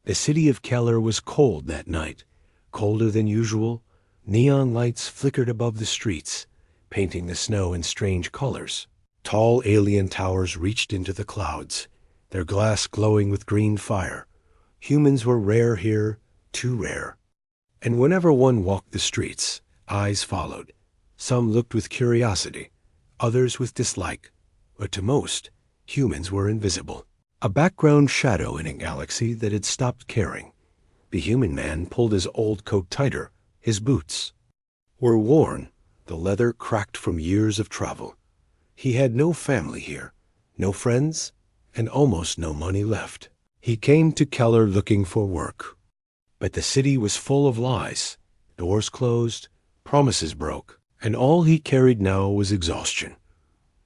The city of Keller was cold that night, colder than usual. Neon lights flickered above the streets, painting the snow in strange colors. Tall alien towers reached into the clouds, their glass glowing with green fire. Humans were rare here, too rare. And whenever one walked the streets, eyes followed. Some looked with curiosity, others with dislike, but to most, humans were invisible. A background shadow in a galaxy that had stopped caring. The human man pulled his old coat tighter. His boots were worn, the leather cracked from years of travel. He had no family here, no friends, and almost no money left. He came to Keller looking for work. But the city was full of lies. Doors closed, promises broke, and all he carried now was exhaustion.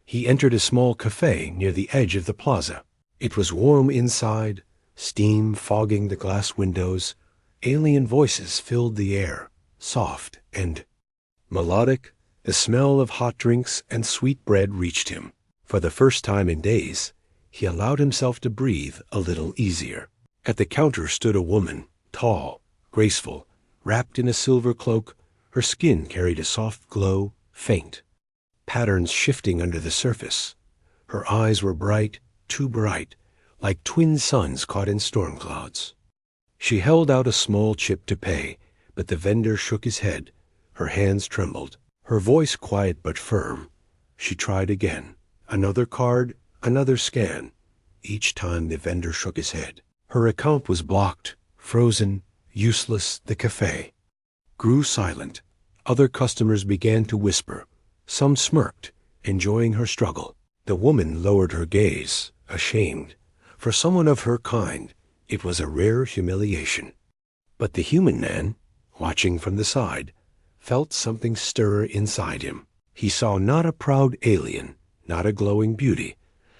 He entered a small cafe near the edge of the plaza. It was warm inside, steam fogging the glass windows. Alien voices filled the air, soft and melodic. The smell of hot drinks and sweet bread reached him. For the first time in days, he allowed himself to breathe a little easier. At the counter stood a woman, tall, graceful, wrapped in a silver cloak. Her skin carried a soft glow, faint, patterns shifting under the surface. Her eyes were bright, too bright, like twin suns caught in storm clouds. She held out a small chip to pay, but the vendor shook his head. Her hands trembled, her voice quiet but firm. She tried again. Another card, another scan. Each time the vendor shook his head. Her account was blocked, frozen, useless. The cafe grew silent. Other customers began to whisper. Some smirked, enjoying her struggle. The woman lowered her gaze, ashamed. For someone of her kind, it was a rare humiliation. But the human man, watching from the side, felt something stir inside him. He saw not a proud alien, not a glowing beauty.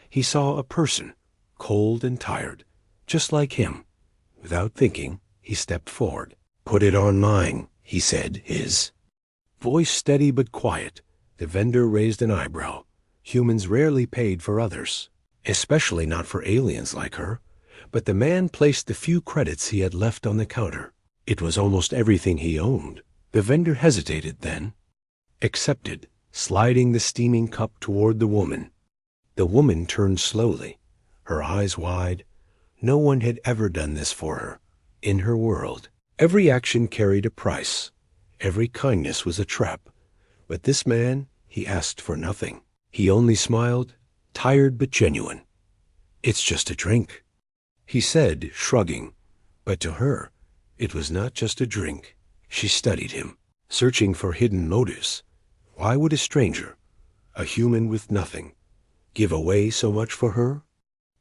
He saw a person, cold and tired, just like him. Without thinking, he stepped forward. "Put it on mine," he said, his voice steady but quiet. The vendor raised an eyebrow. Humans rarely paid for others, especially not for aliens like her. But the man placed the few credits he had left on the counter. It was almost everything he owned. The vendor hesitated, then accepted, sliding the steaming cup toward the woman. The woman turned slowly, her eyes wide. No one had ever done this for her. In her world, every action carried a price. Every kindness was a trap. But this man, he asked for nothing. He only smiled, tired but genuine. "It's just a drink," he said, shrugging. But to her, it was not just a drink. She studied him, searching for hidden motives. Why would a stranger, a human with nothing, give away so much for her?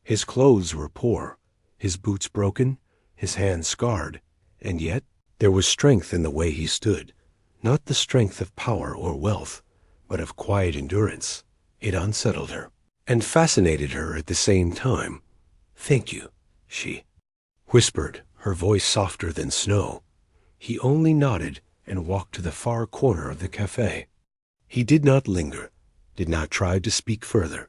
His clothes were poor, his boots broken, his hands scarred, and yet there was strength in the way he stood. Not the strength of power or wealth, but of quiet endurance. It unsettled her, and fascinated her at the same time. "Thank you," she whispered, her voice softer than snow. He only nodded and walked to the far corner of the cafe. He did not linger, did not try to speak further.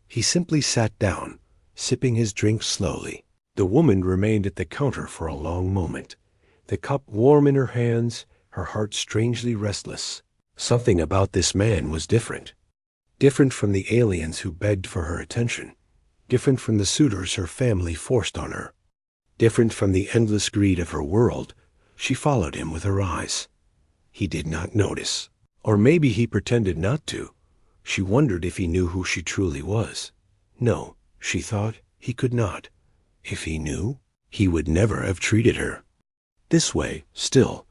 He simply sat down, sipping his drink slowly. The woman remained at the counter for a long moment, the cup warm in her hands, her heart strangely restless. Something about this man was different. Different from the aliens who begged for her attention. Different from the suitors her family forced on her. Different from the endless greed of her world. She followed him with her eyes. He did not notice. Or maybe he pretended not to. She wondered if he knew who she truly was. No, she thought, he could not. If he knew, he would never have treated her this way. Still,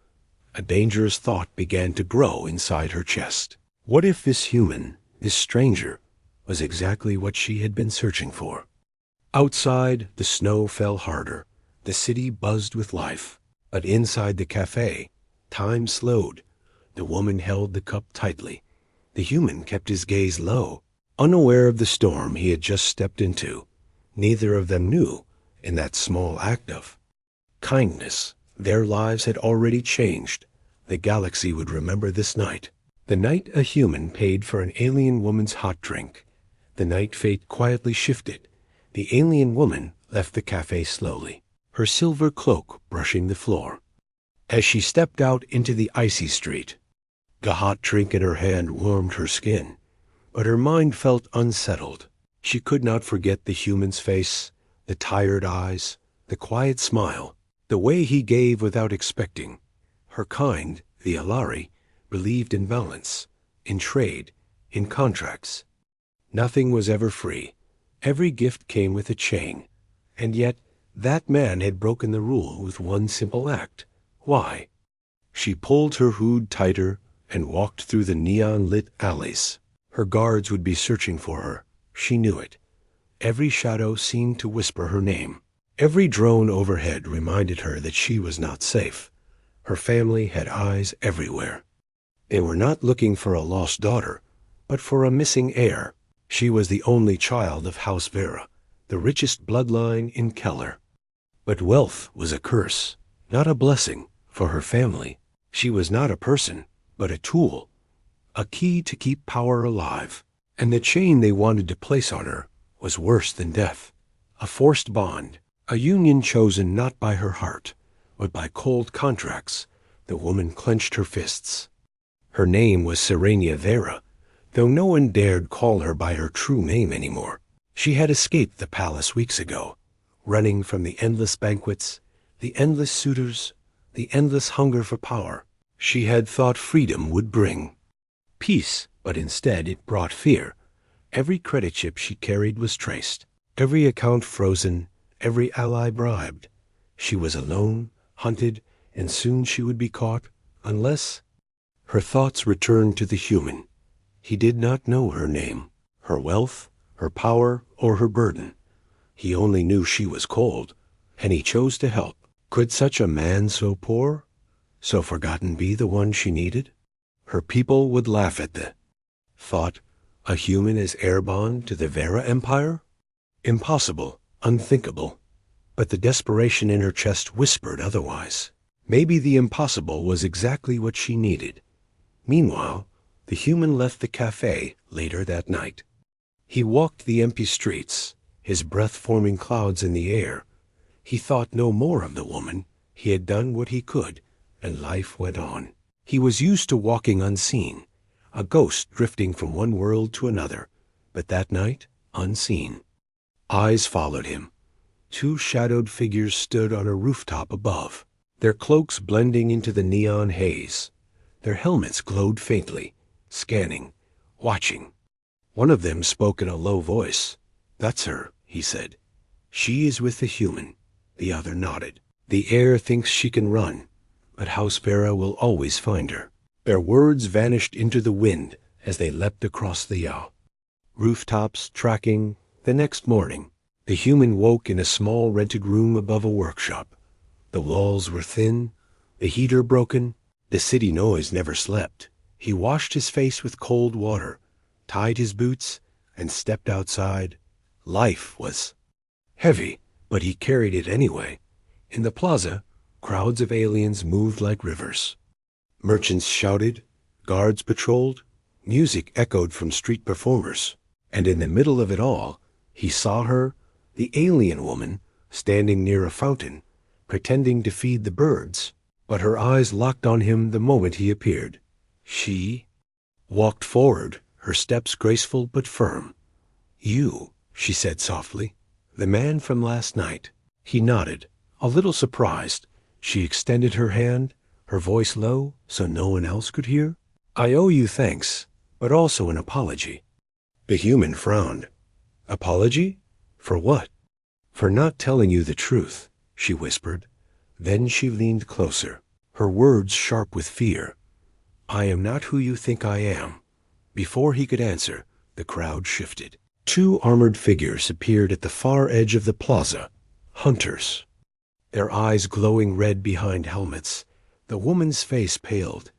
a dangerous thought began to grow inside her chest. What if this human, this stranger, was exactly what she had been searching for? Outside, the snow fell harder. The city buzzed with life. But inside the cafe, time slowed. The woman held the cup tightly. The human kept his gaze low, unaware of the storm he had just stepped into. Neither of them knew, in that small act of kindness, their lives had already changed. The galaxy would remember this night. The night a human paid for an alien woman's hot drink. The night fate quietly shifted. The alien woman left the cafe slowly. her silver cloak brushing the floor. As she stepped out into the icy street, the hot drink in her hand warmed her skin, but her mind felt unsettled. She could not forget the human's face, the tired eyes, the quiet smile, the way he gave without expecting. Her kind, the Alari, believed in balance, in trade, in contracts. Nothing was ever free. Every gift came with a chain. And yet, that man had broken the rule with one simple act. Why? She pulled her hood tighter and walked through the neon-lit alleys. Her guards would be searching for her. She knew it. Every shadow seemed to whisper her name. Every drone overhead reminded her that she was not safe. Her family had eyes everywhere. They were not looking for a lost daughter, but for a missing heir. She was the only child of House Vera, the richest bloodline in Keller. But wealth was a curse, not a blessing, for her family. She was not a person, but a tool, a key to keep power alive. And the chain they wanted to place on her was worse than death, a forced bond, a union chosen not by her heart, but by cold contracts. The woman clenched her fists. Her name was Serenia Vera, though no one dared call her by her true name anymore. She had escaped the palace weeks ago, running from the endless banquets, the endless suitors, the endless hunger for power. She had thought freedom would bring peace, but instead it brought fear. Every credit chip she carried was traced, every account frozen, every ally bribed. She was alone, hunted, and soon she would be caught, unless... Her thoughts returned to the human. He did not know her name, her wealth, her power, or her burden. He only knew she was cold, and he chose to help. Could such a man so poor, so forgotten be the one she needed? Her people would laugh at the thought, a human as heir-bond to the Vera Empire? Impossible, unthinkable. But the desperation in her chest whispered otherwise. Maybe the impossible was exactly what she needed. Meanwhile, the human left the cafe later that night. He walked the empty streets, his breath forming clouds in the air. He thought no more of the woman. He had done what he could, and life went on. He was used to walking unseen, a ghost drifting from one world to another, but that night, unseen. Eyes followed him. Two shadowed figures stood on a rooftop above, their cloaks blending into the neon haze. Their helmets glowed faintly, scanning, watching. One of them spoke in a low voice. "That's her," he said. "She is with the human." The other nodded. "The heir thinks she can run, but House Vera will always find her." Their words vanished into the wind as they leapt across the yaw. Rooftops, tracking. The next morning, the human woke in a small rented room above a workshop. The walls were thin, the heater broken. The city noise never slept. He washed his face with cold water, tied his boots, and stepped outside. Life was heavy, but he carried it anyway. In the plaza, crowds of aliens moved like rivers. Merchants shouted, guards patrolled, music echoed from street performers. And in the middle of it all, he saw her, the alien woman, standing near a fountain, pretending to feed the birds. But her eyes locked on him the moment he appeared. She walked forward, her steps graceful but firm. "You," she said softly, "the man from last night." He nodded, a little surprised. She extended her hand, her voice low, so no one else could hear. "I owe you thanks, but also an apology." The human frowned. "Apology? For what?" "For not telling you the truth," she whispered. Then she leaned closer, her words sharp with fear. "I am not who you think I am." Before he could answer, the crowd shifted. Two armored figures appeared at the far edge of the plaza. Hunters. Their eyes glowing red behind helmets. The woman's face paled.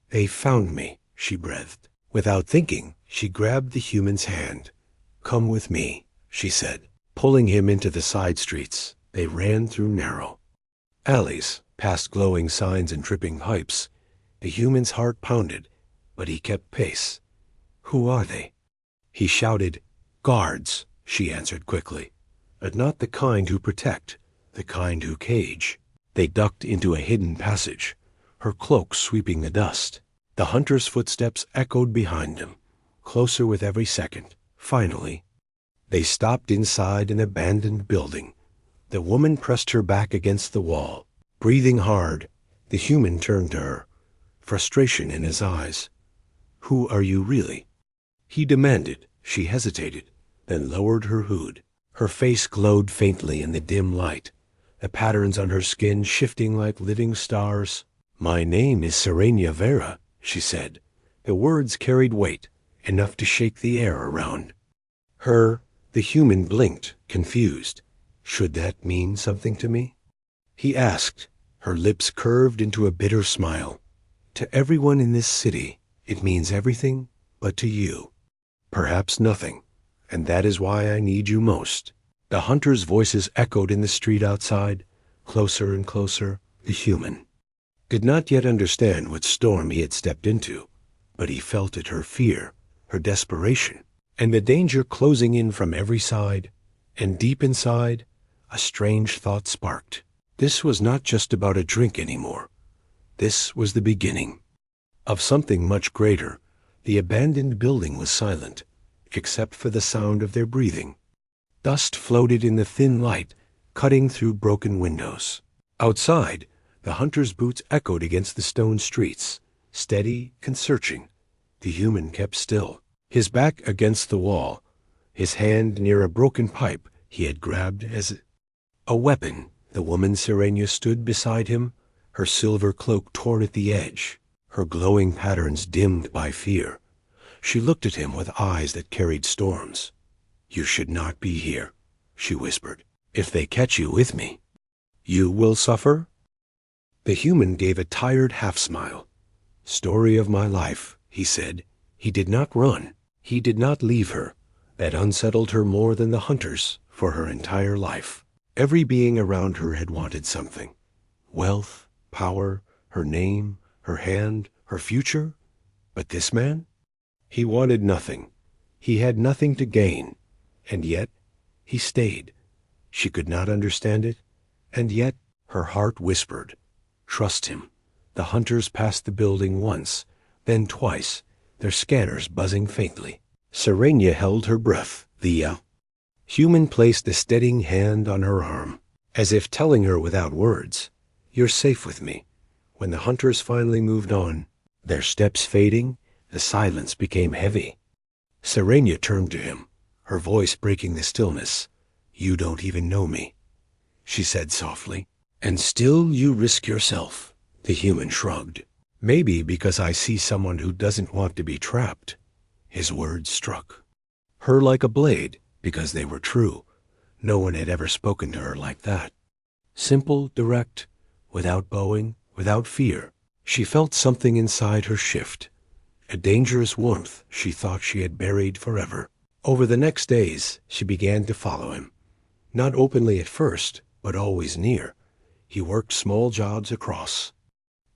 "They found me," she breathed. Without thinking, she grabbed the human's hand. "Come with me," she said, pulling him into the side streets. They ran through narrow alleys, past glowing signs and dripping pipes. The human's heart pounded, but he kept pace. "Who are they?" He shouted. "Guards," she answered quickly. "But not the kind who protect, the kind who cage. They ducked into a hidden passage, her cloak sweeping the dust. The hunter's footsteps echoed behind them, closer with every second. Finally, they stopped inside an abandoned building. The woman pressed her back against the wall. Breathing hard, the human turned to her, frustration in his eyes. "Who are you really?" he demanded. She hesitated, then lowered her hood. Her face glowed faintly in the dim light, the patterns on her skin shifting like living stars. "My name is Serenia Vera," she said. The words carried weight, enough to shake the air around her. The human blinked, confused. "Should that mean something to me?" he asked. Her lips curved into a bitter smile. "To everyone in this city, it means everything, but to you, perhaps nothing. And that is why I need you most." The hunters' voices echoed in the street outside, closer and closer. The human could not yet understand what storm he had stepped into, but he felt it, her fear, her desperation, and the danger closing in from every side. And deep inside, a strange thought sparked. This was not just about a drink anymore. This was the beginning of something much greater. The abandoned building was silent, except for the sound of their breathing. Dust floated in the thin light, cutting through broken windows. Outside, the hunter's boots echoed against the stone streets, steady and searching. The human kept still, his back against the wall, his hand near a broken pipe he had grabbed as a weapon. The woman Serenia stood beside him, her silver cloak torn at the edge, her glowing patterns dimmed by fear. She looked at him with eyes that carried storms. "You should not be here," she whispered. "If they catch you with me, you will suffer." The human gave a tired half-smile. "Story of my life," he said. He did not run. He did not leave her. That unsettled her more than the hunters for her entire life. Every being around her had wanted something. Wealth, power, her name, her hand, her future. But this man? He wanted nothing. He had nothing to gain. And yet, he stayed. She could not understand it. And yet, her heart whispered, "Trust him." The hunters passed the building once, then twice, their scanners buzzing faintly. Serenia held her breath. The human placed a steadying hand on her arm, as if telling her without words, "You're safe with me." When the hunters finally moved on, their steps fading, the silence became heavy. Serenia turned to him, her voice breaking the stillness. "You don't even know me," she said softly. "And still you risk yourself." The human shrugged. "Maybe because I see someone who doesn't want to be trapped." His words struck her like a blade, because they were true. No one had ever spoken to her like that. Simple, direct, without bowing, without fear. She felt something inside her shift, a dangerous warmth she thought she had buried forever. Over the next days, she began to follow him. Not openly at first, but always near. He worked small jobs across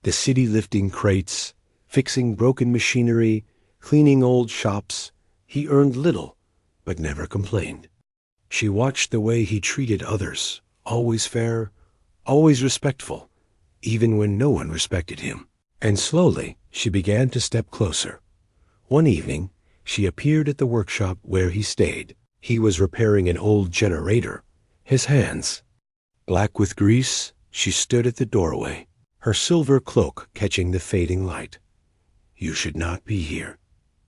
the city, lifting crates, fixing broken machinery, cleaning old shops. He earned little, but never complained. She watched the way he treated others, always fair, always respectful, even when no one respected him. And slowly, she began to step closer. One evening, she appeared at the workshop where he stayed. He was repairing an old generator. His hands black with grease, she stood at the doorway, her silver cloak catching the fading light. "You should not be here,"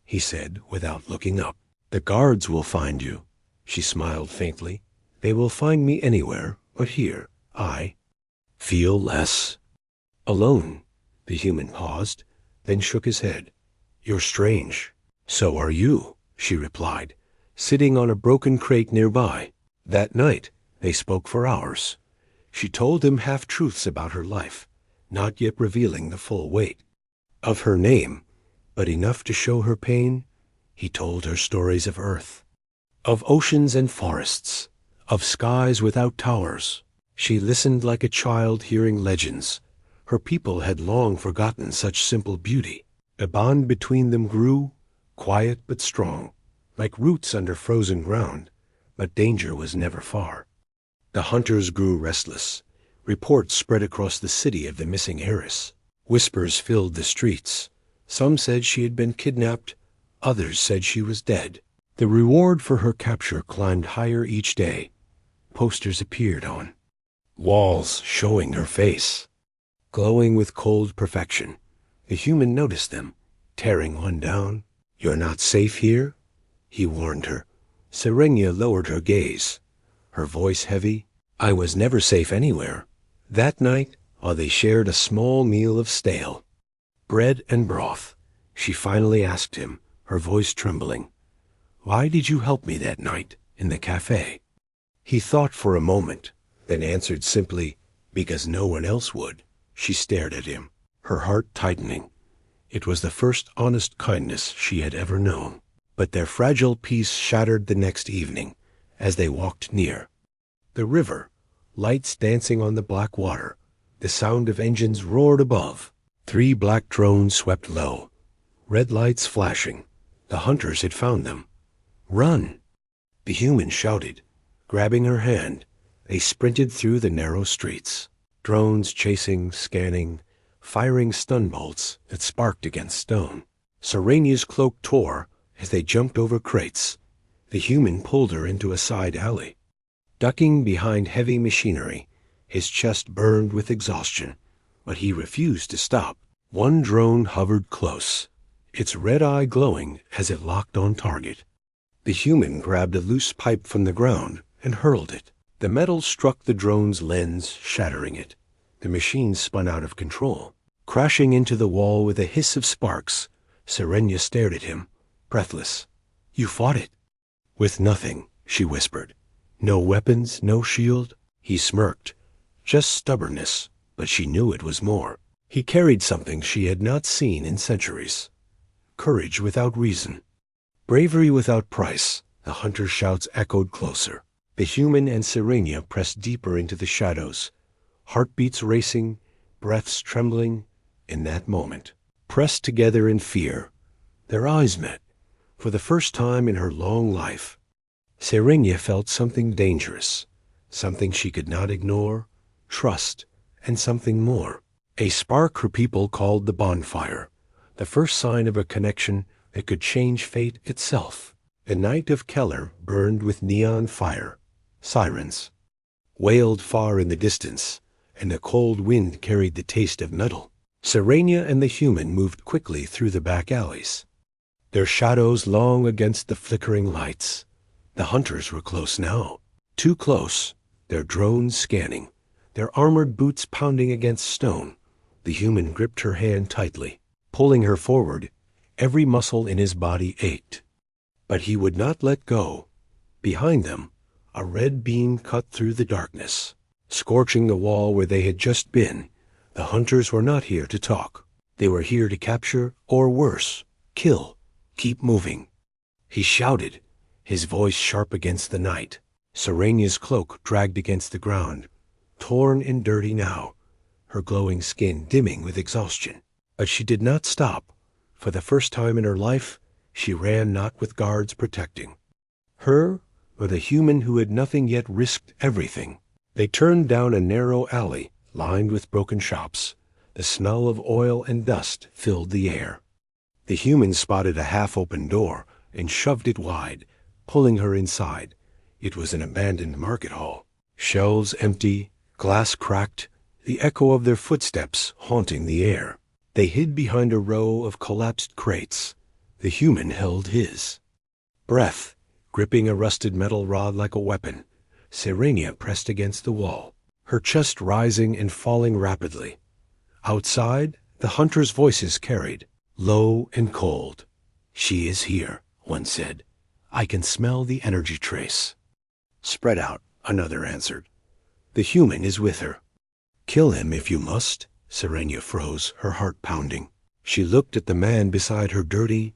he said without looking up. "The guards will find you." She smiled faintly. "They will find me anywhere, but here I feel less alone." The human paused, then shook his head. "You're strange." "So are you," she replied, sitting on a broken crate nearby. That night, they spoke for hours. She told him half-truths about her life, not yet revealing the full weight of her name, but enough to show her pain. He told her stories of earth, of oceans and forests, of skies without towers. She listened like a child hearing legends. Her people had long forgotten such simple beauty. A bond between them grew, quiet but strong, like roots under frozen ground, but danger was never far. The hunters grew restless. Reports spread across the city of the missing heiress. Whispers filled the streets. Some said she had been kidnapped. Others said she was dead. The reward for her capture climbed higher each day. Posters appeared on walls showing her face, glowing with cold perfection. The human noticed them, tearing one down. "You're not safe here," he warned her. Serenia lowered her gaze, her voice heavy. "I was never safe anywhere." That night, while they shared a small meal of stale bread and broth, she finally asked him, her voice trembling, "Why did you help me that night in the cafe?" He thought for a moment, then answered simply, "Because no one else would." She stared at him, her heart tightening. It was the first honest kindness she had ever known. But their fragile peace shattered the next evening as they walked near the river, lights dancing on the black water. The sound of engines roared above. 3 black drones swept low, red lights flashing. The hunters had found them. "Run!" The human shouted, grabbing her hand. They sprinted through the narrow streets, drones chasing, scanning, firing stun bolts that sparked against stone. Serenia's cloak tore as they jumped over crates. The human pulled her into a side alley. Ducking behind heavy machinery, his chest burned with exhaustion, but he refused to stop. One drone hovered close, its red eye glowing as it locked on target. The human grabbed a loose pipe from the ground and hurled it. The metal struck the drone's lens, shattering it. The machine spun out of control, crashing into the wall with a hiss of sparks. Serenia stared at him, breathless. "You fought it?" "With nothing," she whispered. "No weapons, no shield." He smirked. Just stubbornness, but she knew it was more. He carried something she had not seen in centuries. Courage without reason. Bravery without price. The hunter's shouts echoed closer. The human and Serenia pressed deeper into the shadows, heartbeats racing, breaths trembling. In that moment, pressed together in fear, their eyes met, for the first time in her long life. Serenia felt something dangerous, something she could not ignore, trust, and something more. A spark her people called the bonfire, the first sign of a connection that could change fate itself. The night of Keller burned with neon fire. Sirens wailed far in the distance, and a cold wind carried the taste of metal. Serenia and the human moved quickly through the back alleys, their shadows long against the flickering lights. The hunters were close now, too close, their drones scanning, their armored boots pounding against stone. The human gripped her hand tightly, pulling her forward. Every muscle in his body ached. But he would not let go. Behind them, a red beam cut through the darkness, scorching the wall where they had just been. The hunters were not here to talk. They were here to capture, or worse, kill. "Keep moving," he shouted, his voice sharp against the night. Serenia's cloak dragged against the ground, torn and dirty now, her glowing skin dimming with exhaustion. But she did not stop. For the first time in her life, she ran not with guards protecting her, or the human who had nothing yet risked everything. They turned down a narrow alley lined with broken shops. The smell of oil and dust filled the air. The human spotted a half-open door and shoved it wide, pulling her inside. It was an abandoned market hall. Shelves empty, glass cracked, the echo of their footsteps haunting the air. They hid behind a row of collapsed crates. The human held his breath, gripping a rusted metal rod like a weapon. Serenia pressed against the wall, her chest rising and falling rapidly. Outside, the hunters' voices carried, low and cold. "She is here," one said. "I can smell the energy trace." "Spread out," another answered. "The human is with her." "Kill him if you must." Serenia froze, her heart pounding. She looked at the man beside her, dirty,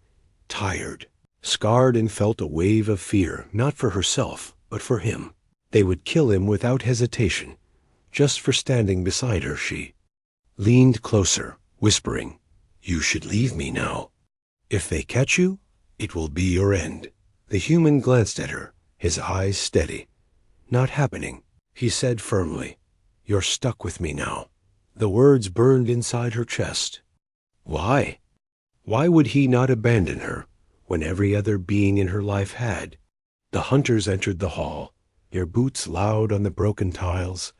tired, scarred, and felt a wave of fear, not for herself, but for him. They would kill him without hesitation, just for standing beside her. She leaned closer, whispering, "You should leave me now. If they catch you, it will be your end." The human glanced at her, his eyes steady. "Not happening." he said firmly. You're stuck with me now. The words burned inside her chest. Why? Why would he not abandon her when every other being in her life had? The hunters entered the hall, their boots loud on the broken tiles.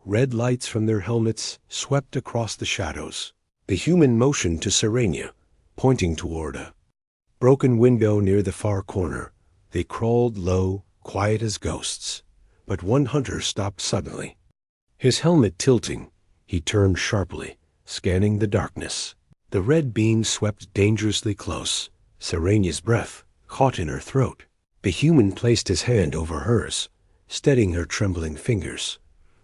Red lights from their helmets swept across the shadows. The human motioned to Serenia, pointing toward a broken window near the far corner. They crawled low, quiet as ghosts. But one hunter stopped suddenly. His helmet tilting, he turned sharply, scanning the darkness. The red beam swept dangerously close. Serenia's breath caught in her throat. The human placed his hand over hers, steadying her trembling fingers.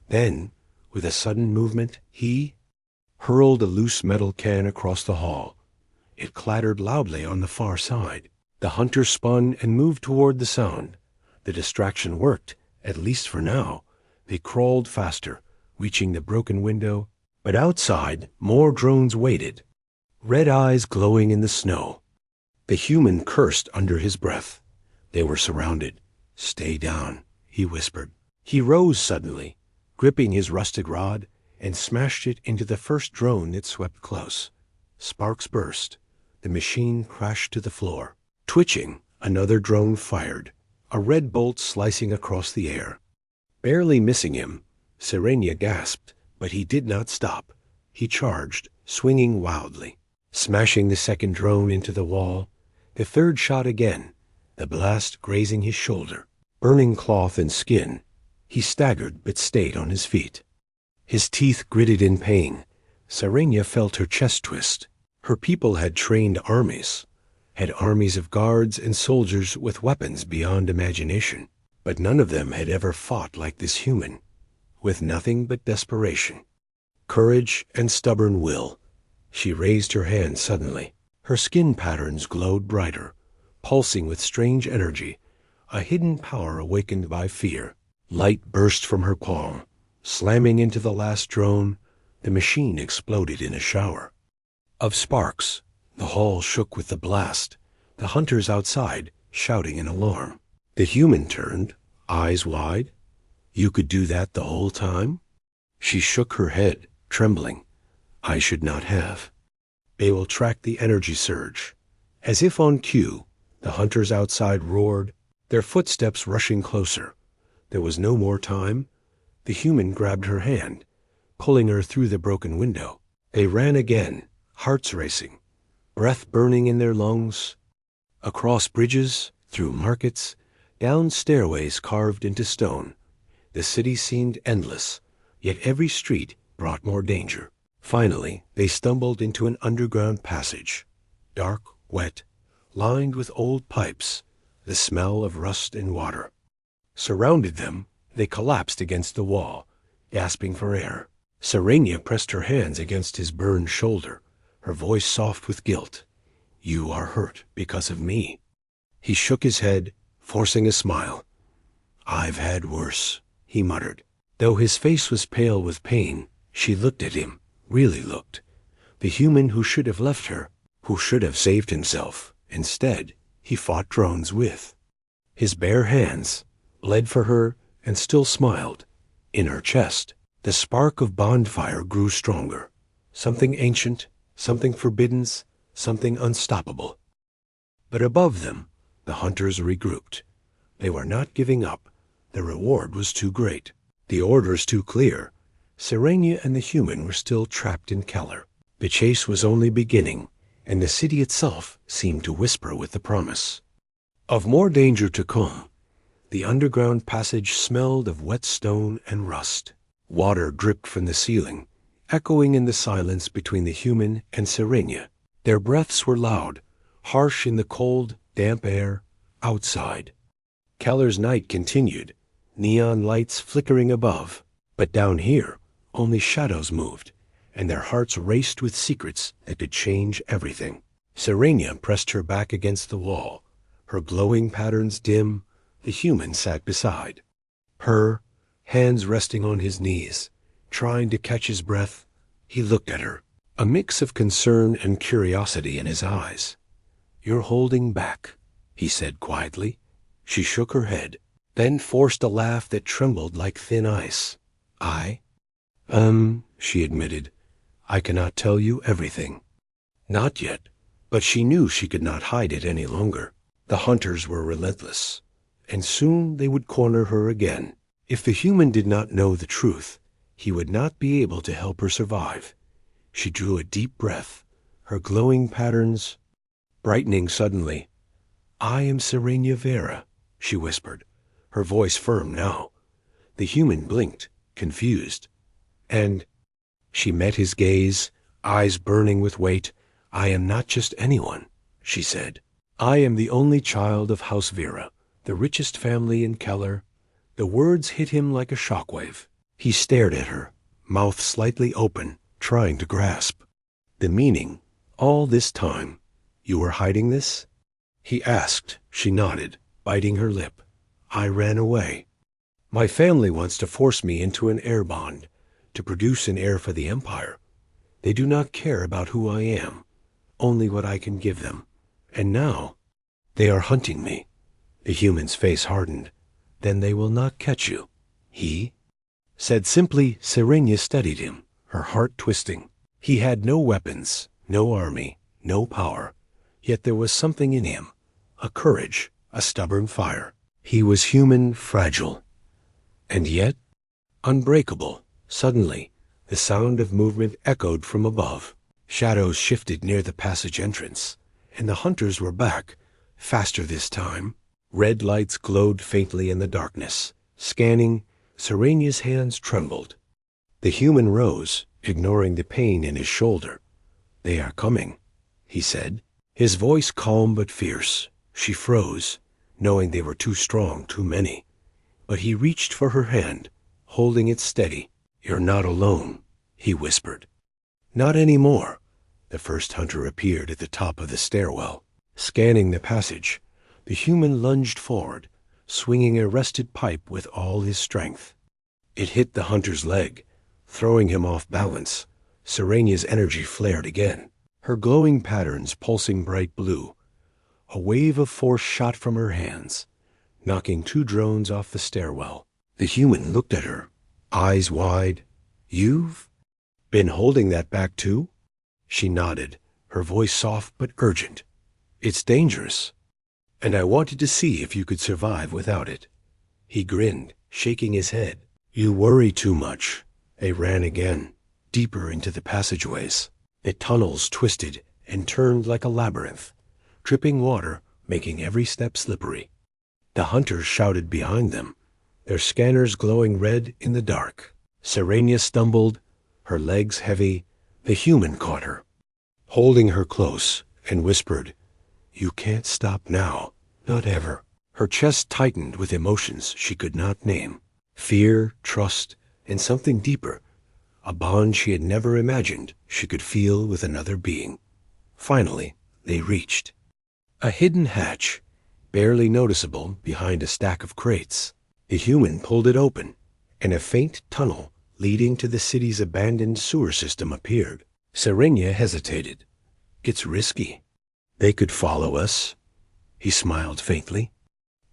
Then, with a sudden movement, he hurled a loose metal can across the hall. It clattered loudly on the far side. The hunter spun and moved toward the sound. The distraction worked, at least for now. They crawled faster, reaching the broken window. But outside, more drones waited, red eyes glowing in the snow. The human cursed under his breath. They were surrounded. Stay down, he whispered. He rose suddenly, gripping his rusted rod, and smashed it into the first drone that swept close. Sparks burst. The machine crashed to the floor. Twitching, another drone fired, a red bolt slicing across the air. Barely missing him, Serenia gasped, but he did not stop. He charged, swinging wildly, smashing the second drone into the wall. The third shot again, the blast grazing his shoulder, burning cloth and skin. He staggered but stayed on his feet. His teeth gritted in pain. Serenia felt her chest twist. Her people had trained armies, had armies of guards and soldiers with weapons beyond imagination. But none of them had ever fought like this human, with nothing but desperation, courage, and stubborn will. She raised her hand suddenly. Her skin patterns glowed brighter, pulsing with strange energy, a hidden power awakened by fear. Light burst from her palm. Slamming into the last drone, the machine exploded in a shower of sparks. The hall shook with the blast, the hunters outside shouting in alarm. The human turned, eyes wide. You could do that the whole time? She shook her head, trembling. I should not have. They will track the energy surge. As if on cue, the hunters outside roared, their footsteps rushing closer. There was no more time. The human grabbed her hand, pulling her through the broken window. They ran again, hearts racing, breath burning in their lungs, across bridges, through markets, down stairways carved into stone. The city seemed endless, yet every street brought more danger. Finally, they stumbled into an underground passage, dark, wet, lined with old pipes, the smell of rust and water. Surrounded them, they collapsed against the wall, gasping for air. Serenia pressed her hands against his burned shoulder, her voice soft with guilt. You are hurt because of me. He shook his head, forcing a smile. I've had worse, he muttered. Though his face was pale with pain, she looked at him, really looked. The human who should have left her, who should have saved himself. Instead, he fought drones with. His bare hands bled for her and still smiled. In her chest, the spark of bonfire grew stronger. Something ancient, something forbidden, something unstoppable. But above them, the hunters regrouped. They were not giving up. The reward was too great. The orders too clear. Serenia and the human were still trapped in Keller. The chase was only beginning, and the city itself seemed to whisper with the promise of more danger to come. The underground passage smelled of wet stone and rust. Water dripped from the ceiling, echoing in the silence between the human and Serenia. Their breaths were loud, harsh in the cold, damp air outside. Keller's night continued, neon lights flickering above. But down here, only shadows moved, and their hearts raced with secrets that could change everything. Serenia pressed her back against the wall, her glowing patterns dim. The human sat beside her, hands resting on his knees, trying to catch his breath. He looked at her, a mix of concern and curiosity in his eyes. You're holding back, he said quietly. She shook her head. then forced a laugh that trembled like thin ice. She admitted, I cannot tell you everything. Not yet, but she knew she could not hide it any longer. The hunters were relentless, and soon they would corner her again. If the human did not know the truth, he would not be able to help her survive. She drew a deep breath, her glowing patterns brightening suddenly. I am Serenia Vera, she whispered, her voice firm now. The human blinked, confused, and she met his gaze, eyes burning with weight. I am not just anyone, she said. I am the only child of House Vera, the richest family in Keller. The words hit him like a shockwave. He stared at her, mouth slightly open, trying to grasp. The meaning, all this time. You were hiding this? He asked. She nodded, biting her lip. I ran away. My family wants to force me into an heir bond, to produce an heir for the Empire. They do not care about who I am, only what I can give them. And now, they are hunting me. The human's face hardened. Then they will not catch you. He said simply. Serenia studied him, her heart twisting. He had no weapons, no army, no power. Yet there was something in him, a courage, a stubborn fire. He was human, fragile, and yet unbreakable. Suddenly, the sound of movement echoed from above. Shadows shifted near the passage entrance, and the hunters were back, faster this time. Red lights glowed faintly in the darkness. Scanning, Serenia's hands trembled. The human rose, ignoring the pain in his shoulder. They are coming, he said, his voice calm but fierce. She froze, knowing they were too strong, too many. But he reached for her hand, holding it steady. You're not alone, he whispered. Not anymore. The first hunter appeared at the top of the stairwell. Scanning the passage, the human lunged forward, swinging a rusted pipe with all his strength. It hit the hunter's leg, throwing him off balance. Serenia's energy flared again, her glowing patterns pulsing bright blue. A wave of force shot from her hands, knocking 2 drones off the stairwell. The human looked at her, eyes wide. You've been holding that back too? She nodded, her voice soft but urgent. It's dangerous, and I wanted to see if you could survive without it. He grinned, shaking his head. You worry too much. They ran again, deeper into the passageways. The tunnels twisted and turned like a labyrinth, dripping water, making every step slippery. The hunters shouted behind them, their scanners glowing red in the dark. Serenia stumbled, her legs heavy. The human caught her, holding her close, and whispered, You can't stop now, not ever. Her chest tightened with emotions she could not name. Fear, trust, and something deeper, a bond she had never imagined she could feel with another being. Finally, they reached a hidden hatch, barely noticeable behind a stack of crates. The human pulled it open, and a faint tunnel leading to the city's abandoned sewer system appeared. Serenia hesitated. It's risky. They could follow us. He smiled faintly.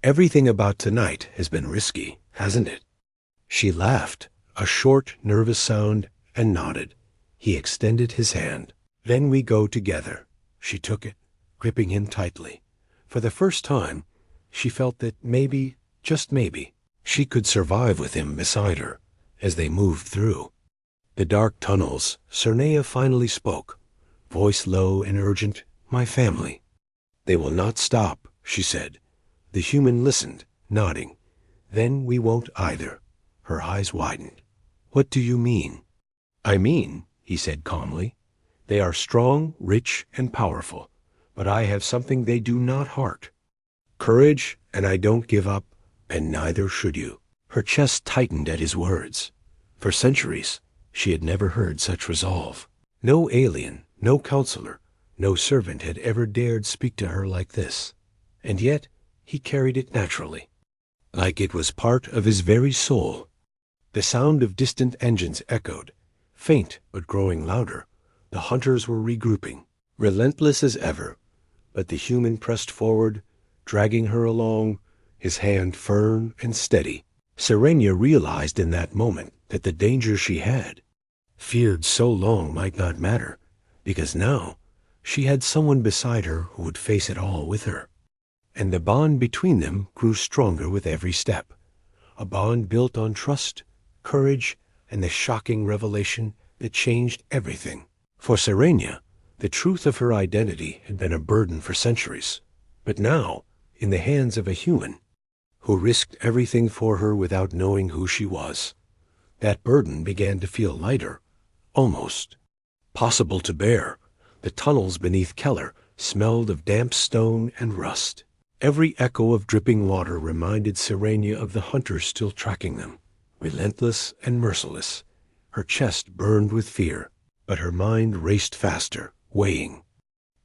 Everything about tonight has been risky, hasn't it? She laughed, a short, nervous sound, and nodded. He extended his hand. Then we go together. She took it, gripping him tightly. For the first time, she felt that maybe, just maybe, she could survive with him beside her as they moved through the dark tunnels. Serenia finally spoke, voice low and urgent. My family. They will not stop, she said. The human listened, nodding. Then we won't either. Her eyes widened. What do you mean? I mean, he said calmly, they are strong, rich, and powerful, but I have something they do not heart. Courage, and I don't give up, and neither should you. Her chest tightened at his words. For centuries, she had never heard such resolve. No alien, no counselor, no servant had ever dared speak to her like this. And yet, he carried it naturally, like it was part of his very soul. The sound of distant engines echoed, faint but growing louder. The hunters were regrouping, relentless as ever, but the human pressed forward, dragging her along, his hand firm and steady. Serenia realized in that moment that the danger she had feared so long might not matter, because now she had someone beside her who would face it all with her. And the bond between them grew stronger with every step, a bond built on trust, courage, and the shocking revelation that changed everything. For Serenia, the truth of her identity had been a burden for centuries, but now, in the hands of a human who risked everything for her without knowing who she was, that burden began to feel lighter, almost possible to bear. The tunnels beneath Keller smelled of damp stone and rust. Every echo of dripping water reminded Serenia of the hunters still tracking them, relentless and merciless. Her chest burned with fear, but her mind raced faster, weighing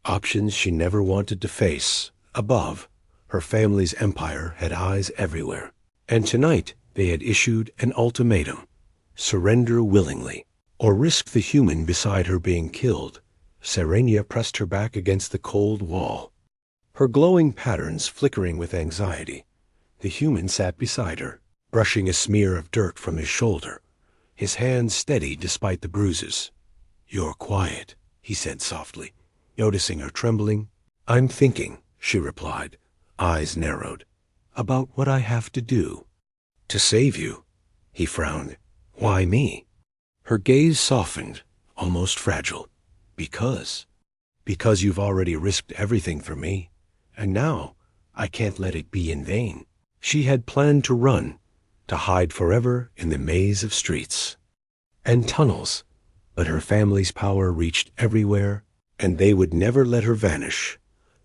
options she never wanted to face. Above, her family's empire had eyes everywhere, and tonight they had issued an ultimatum: surrender willingly, or risk the human beside her being killed. Serenia pressed her back against the cold wall, her glowing patterns flickering with anxiety. The human sat beside her, brushing a smear of dirt from his shoulder, his hand steady despite the bruises. "You're quiet," he said softly, noticing her trembling. "I'm thinking," she replied, eyes narrowed, "about what I have to do." "To save you?" He frowned. "Why me?" Her gaze softened, almost fragile. Because you've already risked everything for me, and now I can't let it be in vain." She had planned to run, to hide forever in the maze of streets and tunnels, but her family's power reached everywhere, and they would never let her vanish.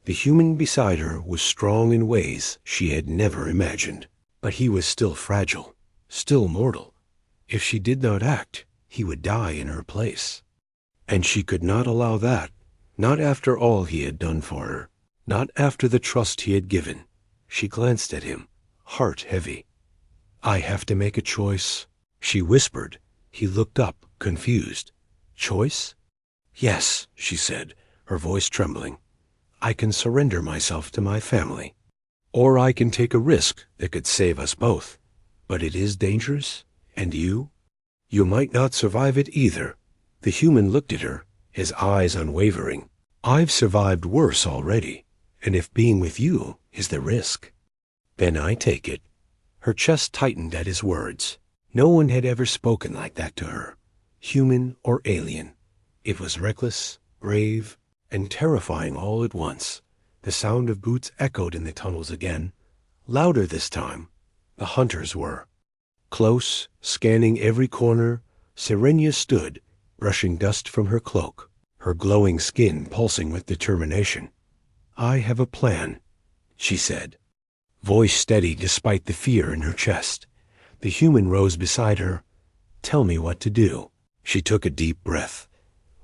The human beside her was strong in ways she had never imagined, but he was still fragile, still mortal. If she did not act, he would die in her place. And she could not allow that, not after all he had done for her, not after the trust he had given. She glanced at him, heart heavy. "I have to make a choice," she whispered. He looked up, confused. "Choice?" "Yes," she said, her voice trembling. "I can surrender myself to my family, or I can take a risk that could save us both. But it is dangerous, and you might not survive it either." The human looked at her, his eyes unwavering. "I've survived worse already, and if being with you is the risk, then I take it." Her chest tightened at his words. No one had ever spoken like that to her, human or alien. It was reckless, brave, and terrifying all at once. The sound of boots echoed in the tunnels again, louder this time. The hunters were close, scanning every corner. Serenia stood, brushing dust from her cloak, her glowing skin pulsing with determination. "I have a plan," she said, voice steady despite the fear in her chest. The human rose beside her. "Tell me what to do." She took a deep breath.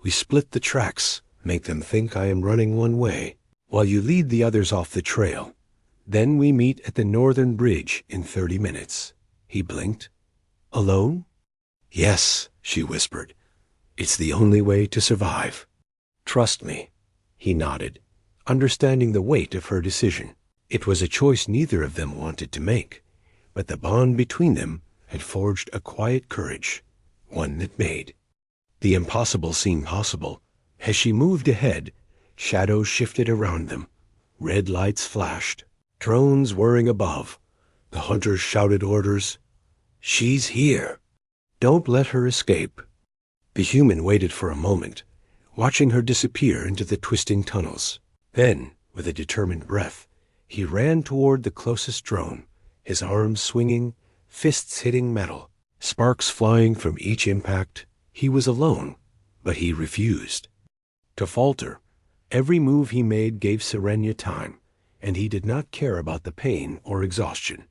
"We split the tracks, make them think I am running one way, while you lead the others off the trail. Then we meet at the northern bridge in 30 minutes. He blinked. "Alone?" "Yes," she whispered. "It's the only way to survive. Trust me." He nodded, understanding the weight of her decision. It was a choice neither of them wanted to make, but the bond between them had forged a quiet courage, one that made the impossible seem possible. As she moved ahead, shadows shifted around them. Red lights flashed, drones whirring above. The hunters shouted orders. "She's here. Don't let her escape." The human waited for a moment, watching her disappear into the twisting tunnels. Then, with a determined breath, he ran toward the closest drone, his arms swinging, fists hitting metal, sparks flying from each impact. He was alone, but he refused to falter. Every move he made gave Serenia time, and he did not care about the pain or exhaustion.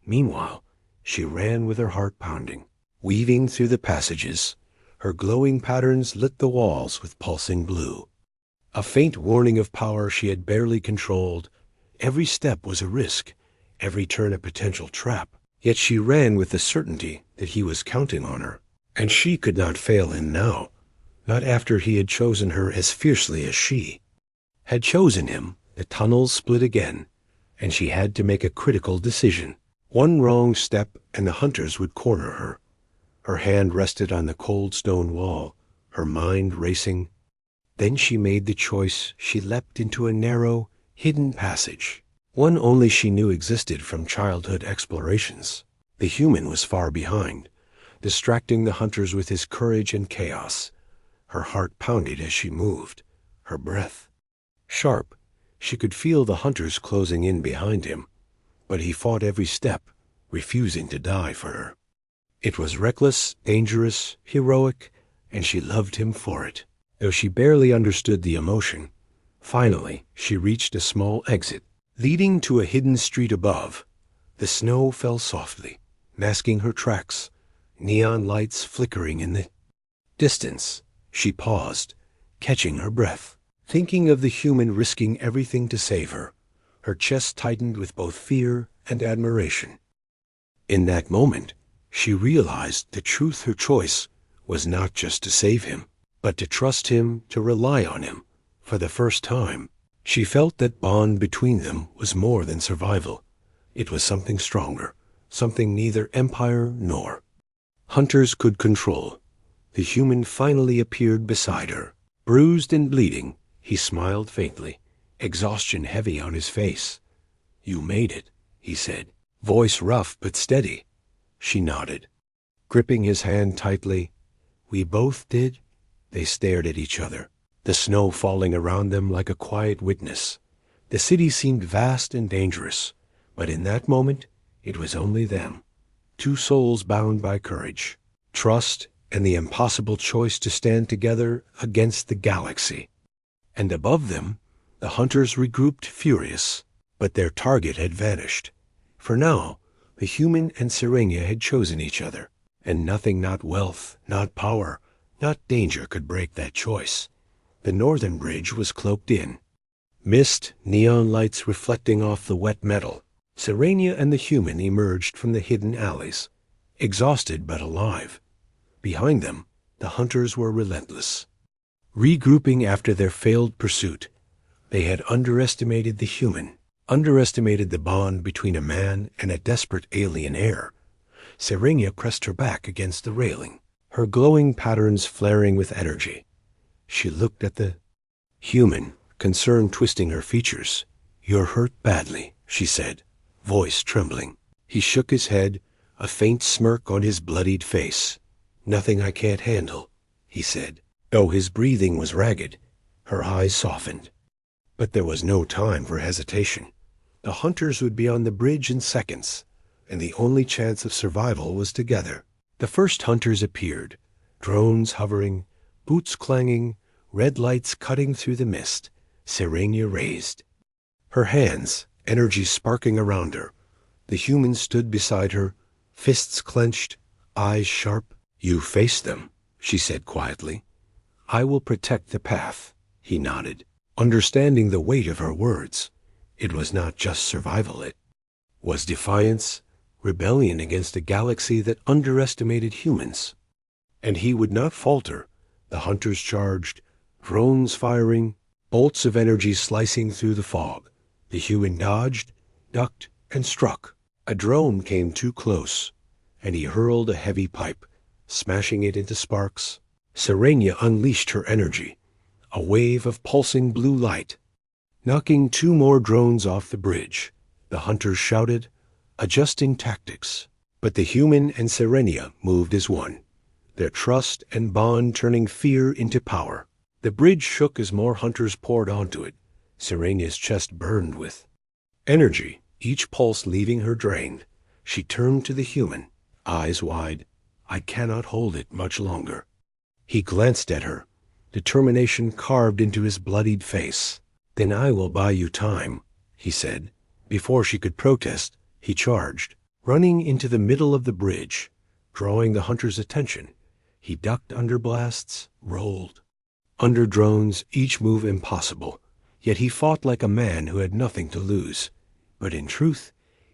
Meanwhile, she ran with her heart pounding, weaving through the passages. Her glowing patterns lit the walls with pulsing blue, a faint warning of power she had barely controlled. Every step was a risk, every turn a potential trap. Yet she ran with the certainty that he was counting on her, and she could not fail him now, not after he had chosen her as fiercely as she had chosen him. The tunnels split again, and she had to make a critical decision. One wrong step and the hunters would corner her. Her hand rested on the cold stone wall, her mind racing. Then she made the choice. She leapt into a narrow, hidden passage, one only she knew existed from childhood explorations. The human was far behind, distracting the hunters with his courage and chaos. Her heart pounded as she moved, her breath sharp. She could feel the hunters closing in behind him, but he fought every step, refusing to die for her. It was reckless, dangerous, heroic, and she loved him for it, though she barely understood the emotion. Finally, she reached a small exit, leading to a hidden street above. The snow fell softly, masking her tracks, neon lights flickering in the distance. She paused, catching her breath, thinking of the human risking everything to save her. Her chest tightened with both fear and admiration. In that moment, she realized the truth. Her choice was not just to save him, but to trust him, to rely on him. For the first time, she felt that bond between them was more than survival. It was something stronger, something neither empire nor hunters could control. The human finally appeared beside her. Bruised and bleeding, he smiled faintly, exhaustion heavy on his face. "You made it," he said, voice rough but steady. She nodded, gripping his hand tightly. "We both did." They stared at each other, the snow falling around them like a quiet witness. The city seemed vast and dangerous, but in that moment, it was only them. Two souls bound by courage, trust, and the impossible choice to stand together against the galaxy. And above them, the hunters regrouped, furious, but their target had vanished. For now, the human and Serenia had chosen each other, and nothing, not wealth, not power, not danger, could break that choice. The northern bridge was cloaked in mist, neon lights reflecting off the wet metal. Serenia and the human emerged from the hidden alleys, exhausted but alive. Behind them, the hunters were relentless, regrouping after their failed pursuit. They had underestimated the human, underestimated the bond between a man and a desperate alien heir. Serenia pressed her back against the railing, her glowing patterns flaring with energy. She looked at the human, concern twisting her features. "You're hurt badly," she said, voice trembling. He shook his head, a faint smirk on his bloodied face. "Nothing I can't handle," he said. Though his breathing was ragged, her eyes softened. But there was no time for hesitation. The hunters would be on the bridge in seconds, and the only chance of survival was together. The first hunters appeared, drones hovering, boots clanging, red lights cutting through the mist. Serenia raised her hands, energy sparking around her. The human stood beside her, fists clenched, eyes sharp. "You face them," she said quietly. "I will protect the path," he nodded, understanding the weight of her words. It was not just survival, it was defiance, rebellion against a galaxy that underestimated humans. And he would not falter. The hunters charged, drones firing, bolts of energy slicing through the fog. The human dodged, ducked, and struck. A drone came too close, and he hurled a heavy pipe, smashing it into sparks. Serenia unleashed her energy, a wave of pulsing blue light, knocking two more drones off the bridge. The hunters shouted, adjusting tactics. But the human and Serenia moved as one, their trust and bond turning fear into power. The bridge shook as more hunters poured onto it. Serenia's chest burned with energy, each pulse leaving her drained. She turned to the human, eyes wide. "I cannot hold it much longer." He glanced at her, determination carved into his bloodied face. "Then I will buy you time," he said. Before she could protest, he charged, running into the middle of the bridge, drawing the hunter's attention. He ducked under blasts, rolled under drones, each move impossible. Yet he fought like a man who had nothing to lose. But in truth,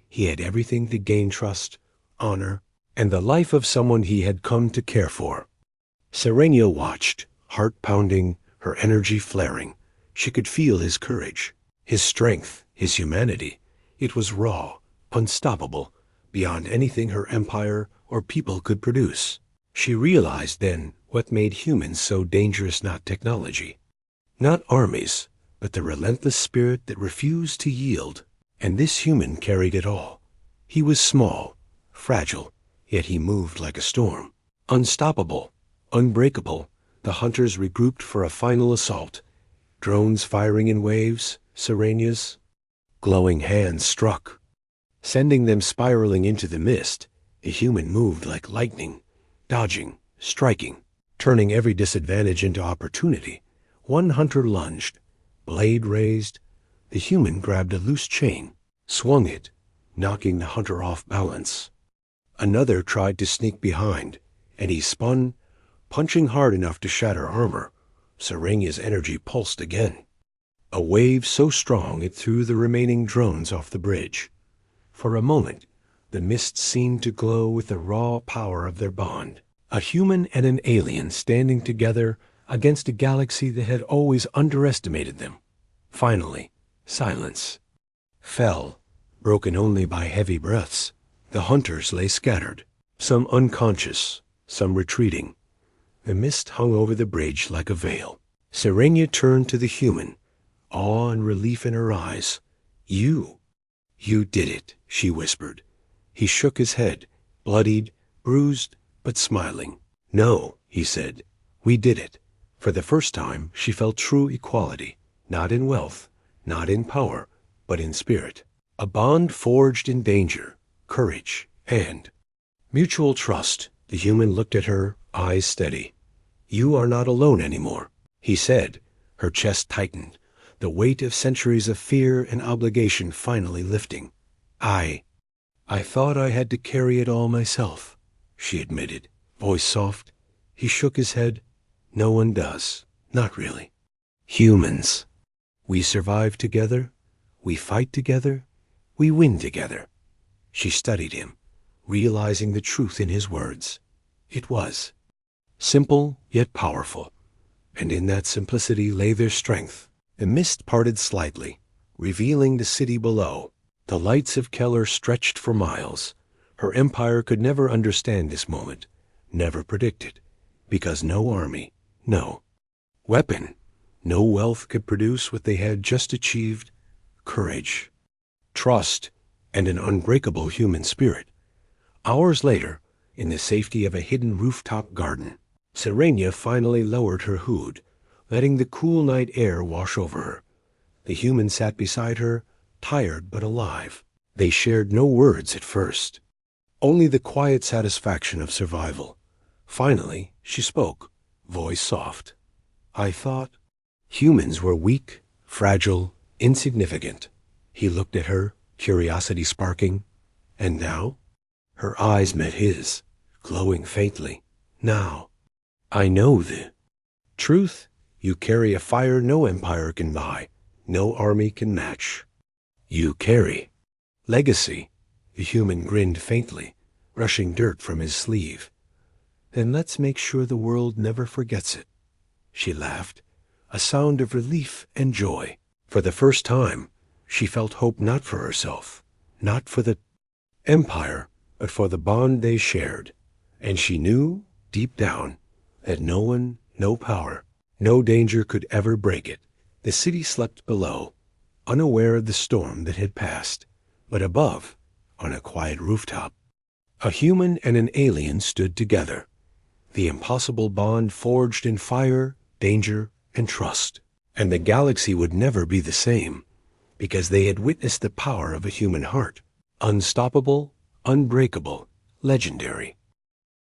he had everything to gain: trust, honor, and the life of someone he had come to care for. Serenia watched, heart pounding, her energy flaring. She could feel his courage, his strength, his humanity. It was raw, unstoppable, beyond anything her empire or people could produce. She realized then what made humans so dangerous: not technology, not armies, but the relentless spirit that refused to yield. And this human carried it all. He was small, fragile, yet he moved like a storm. Unstoppable, unbreakable, the hunters regrouped for a final assault. Drones firing in waves, Serenia's glowing hands struck, sending them spiraling into the mist. The human moved like lightning, dodging, striking, turning every disadvantage into opportunity. One hunter lunged, blade raised. The human grabbed a loose chain, swung it, knocking the hunter off balance. Another tried to sneak behind, and he spun, punching hard enough to shatter armor. Serenia's energy pulsed again. A wave so strong it threw the remaining drones off the bridge. For a moment, the mist seemed to glow with the raw power of their bond. A human and an alien standing together against a galaxy that had always underestimated them. Finally, silence fell, broken only by heavy breaths. The hunters lay scattered, some unconscious, some retreating. The mist hung over the bridge like a veil. Serenia turned to the human, awe and relief in her eyes. You did it," she whispered. He shook his head, bloodied, bruised, but smiling. "No," he said, "we did it." For the first time, she felt true equality, not in wealth, not in power, but in spirit. A bond forged in danger, courage, and mutual trust. The human looked at her, eyes steady. "You are not alone anymore," he said. Her chest tightened, the weight of centuries of fear and obligation finally lifting. I thought I had to carry it all myself," she admitted, voice soft. He shook his head. "No one does. Not really. Humans. We survive together. We fight together. We win together." She studied him, realizing the truth in his words. It was simple yet powerful, and in that simplicity lay their strength. The mist parted slightly, revealing the city below. The lights of Keller stretched for miles. Her empire could never understand this moment, never predict it, because no army, no weapon, no wealth could produce what they had just achieved: courage, trust, and an unbreakable human spirit. Hours later, in the safety of a hidden rooftop garden, Serenia finally lowered her hood, letting the cool night air wash over her. The human sat beside her, tired but alive. They shared no words at first, only the quiet satisfaction of survival. Finally, she spoke, voice soft. "I thought humans were weak, fragile, insignificant." He looked at her, curiosity sparking. "And now?" Her eyes met his, glowing faintly. "Now I know the truth. You carry a fire no empire can buy, no army can match. You carry legacy." The human grinned faintly, brushing dirt from his sleeve. "Then let's make sure the world never forgets it." She laughed, a sound of relief and joy. For the first time, she felt hope not for herself, not for the empire, but for the bond they shared. And she knew, deep down, that no one, no power, no danger could ever break it. The city slept below, unaware of the storm that had passed. But above, on a quiet rooftop, a human and an alien stood together. The impossible bond forged in fire, danger, and trust. And the galaxy would never be the same, because they had witnessed the power of a human heart. Unstoppable, unbreakable, legendary.